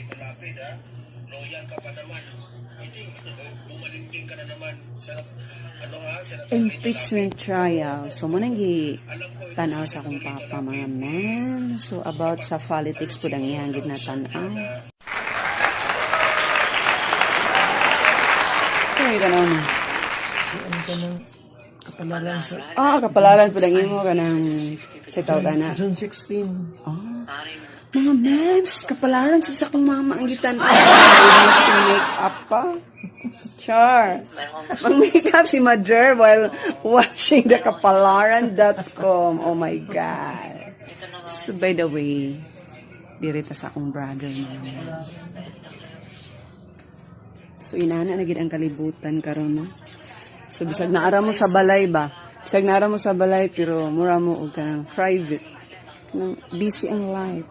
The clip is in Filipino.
lapid-lapid ha. Loyal ka pa naman. Hindi, bumalinding ka na naman. Sa, ano ha? Impeachment trial. So, muna tanaw sa akong papa, mga men. So, about sa politics po dang ihangit na tanaw. So, may tanaw mo? Ano ka ng kapalaran sa... Kapalaran po dang imo ka ng sa tawag na. June 16. Mga memes, kapalaran sa akong mama ang gitan. Ay, make-up pa. Char. Mag-makeup si Madre while watching the kapalaran.com. Oh my God. So, by the way, dirita sa akong brother mo. So, inana na gid ang kalibutan karon no? So, bisag naara mo sa balay ba? Bisag naara mo sa balay, pero mura mo og kanang private. Busy ang life.